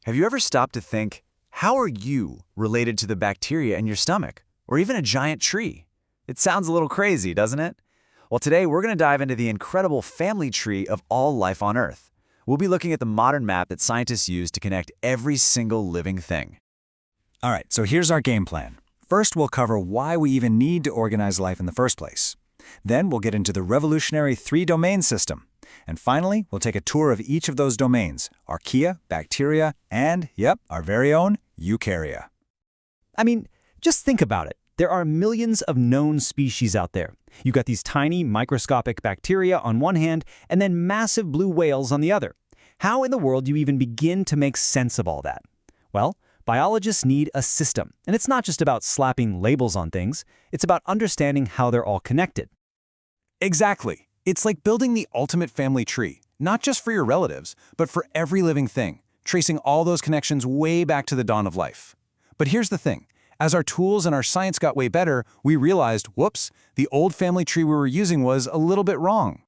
Have you ever stopped to think, how are you related to the bacteria in your stomach, or even a giant tree? It sounds a little crazy, doesn't it? Well, today we're going to dive into the incredible family tree of all life on Earth. We'll be looking at the modern map that scientists use to connect every single living thing. All right, so here's our game plan. First, we'll cover why we even need to organize life in the first place. Then we'll get into the revolutionary three-domain system. And finally, we'll take a tour of each of those domains: Archaea, bacteria, and, yep, our very own Eukarya. I mean, just think about it. There are millions of known species out there. You've got these tiny, microscopic bacteria on one hand, and then massive blue whales on the other. How in the world do you even begin to make sense of all that? Well, biologists need a system, and it's not just about slapping labels on things. It's about understanding how they're all connected. Exactly. It's like building the ultimate family tree, not just for your relatives, but for every living thing, tracing all those connections way back to the dawn of life. But here's the thing. As our tools and our science got way better, we realized, whoops, the old family tree we were using was a little bit wrong.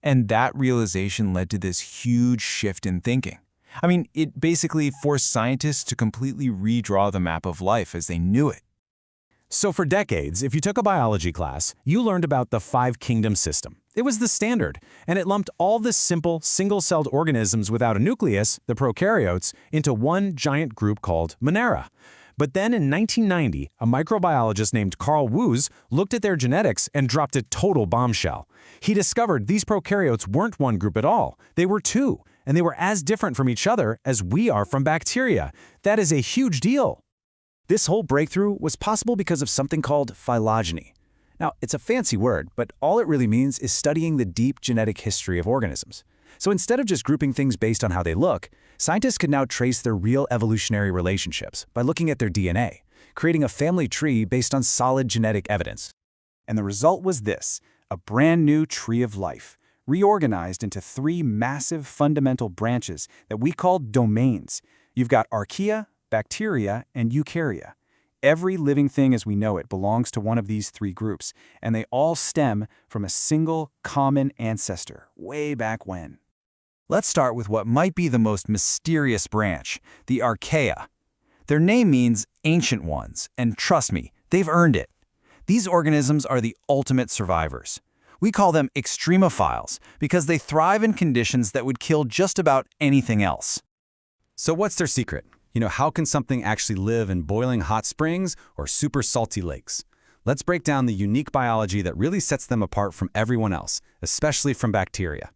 And that realization led to this huge shift in thinking. I mean, it basically forced scientists to completely redraw the map of life as they knew it. So for decades, if you took a biology class, you learned about the five-kingdom system. It was the standard, and it lumped all the simple, single-celled organisms without a nucleus, the prokaryotes, into one giant group called Monera. But then in 1990, a microbiologist named Carl Woese looked at their genetics and dropped a total bombshell. He discovered these prokaryotes weren't one group at all. They were two, and they were as different from each other as we are from bacteria. That is a huge deal. This whole breakthrough was possible because of something called phylogeny. Now, it's a fancy word, but all it really means is studying the deep genetic history of organisms. So instead of just grouping things based on how they look, scientists could now trace their real evolutionary relationships by looking at their DNA, creating a family tree based on solid genetic evidence. And the result was this: a brand new tree of life, reorganized into three massive fundamental branches that we call domains. You've got Archaea, bacteria, and Eukarya. Every living thing as we know it belongs to one of these three groups, and they all stem from a single common ancestor way back when. Let's start with what might be the most mysterious branch, the Archaea. Their name means ancient ones, and trust me, they've earned it. These organisms are the ultimate survivors. We call them extremophiles because they thrive in conditions that would kill just about anything else. So what's their secret? How can something actually live in boiling hot springs or super salty lakes? Let's break down the unique biology that really sets them apart from everyone else, especially from bacteria.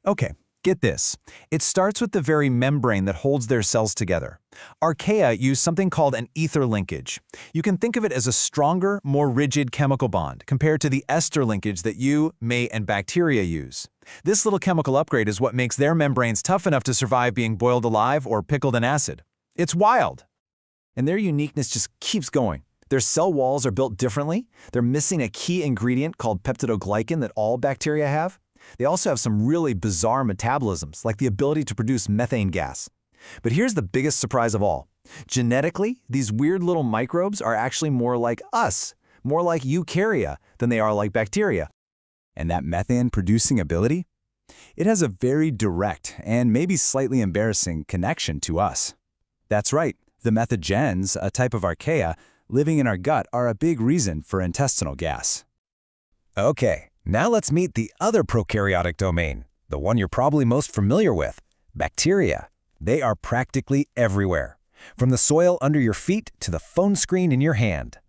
Okay, get this. It starts with the very membrane that holds their cells together. Archaea use something called an ether linkage. You can think of it as a stronger, more rigid chemical bond compared to the ester linkage that you, mate, and bacteria use. This little chemical upgrade is what makes their membranes tough enough to survive being boiled alive or pickled in acid. It's wild. And their uniqueness just keeps going. Their cell walls are built differently. They're missing a key ingredient called peptidoglycan that all bacteria have. They also have some really bizarre metabolisms, like the ability to produce methane gas. But here's the biggest surprise of all. Genetically, these weird little microbes are actually more like us, more like Eukarya than they are like bacteria. And that methane-producing ability? It has a very direct and maybe slightly embarrassing connection to us. That's right, the methogens, a type of Archaea, living in our gut are a big reason for intestinal gas. Okay, now let's meet the other prokaryotic domain, the one you're probably most familiar with, bacteria. They are practically everywhere, from the soil under your feet to the phone screen in your hand.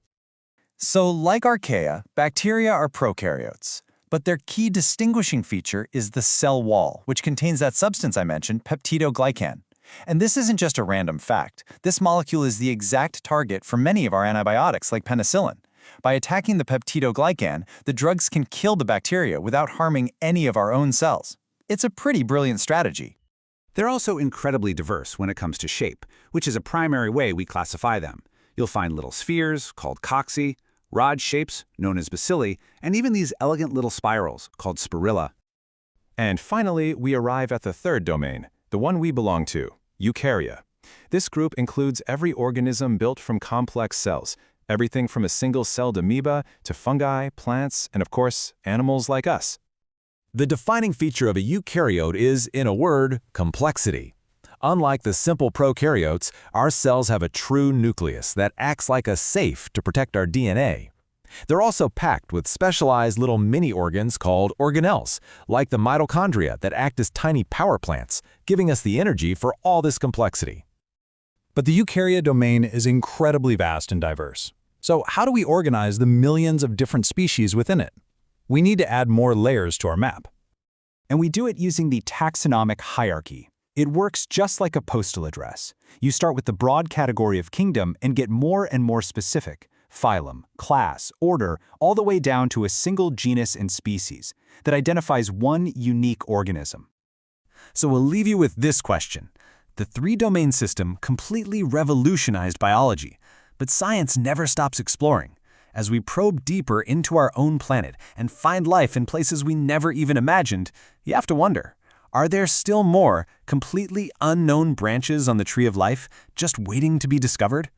So like Archaea, bacteria are prokaryotes. But their key distinguishing feature is the cell wall, which contains that substance I mentioned, peptidoglycan. And this isn't just a random fact. This molecule is the exact target for many of our antibiotics, like penicillin. By attacking the peptidoglycan, the drugs can kill the bacteria without harming any of our own cells. It's a pretty brilliant strategy. They're also incredibly diverse when it comes to shape, which is a primary way we classify them. You'll find little spheres, called cocci, rod shapes, known as bacilli, and even these elegant little spirals, called spirilla. And finally, we arrive at the third domain, the one we belong to, Eukarya. This group includes every organism built from complex cells, everything from a single-celled amoeba to fungi, plants, and of course, animals like us. The defining feature of a eukaryote is, in a word, complexity. Unlike the simple prokaryotes, our cells have a true nucleus that acts like a safe to protect our DNA. They're also packed with specialized little mini organs called organelles, like the mitochondria that act as tiny power plants, giving us the energy for all this complexity. But the Eukarya domain is incredibly vast and diverse. So how do we organize the millions of different species within it? We need to add more layers to our map. And we do it using the taxonomic hierarchy. It works just like a postal address. You start with the broad category of kingdom and get more and more specific. Phylum, class, order, all the way down to a single genus and species that identifies one unique organism. So we'll leave you with this question. The three-domain system completely revolutionized biology, but science never stops exploring. As we probe deeper into our own planet and find life in places we never even imagined, you have to wonder, are there still more completely unknown branches on the tree of life just waiting to be discovered?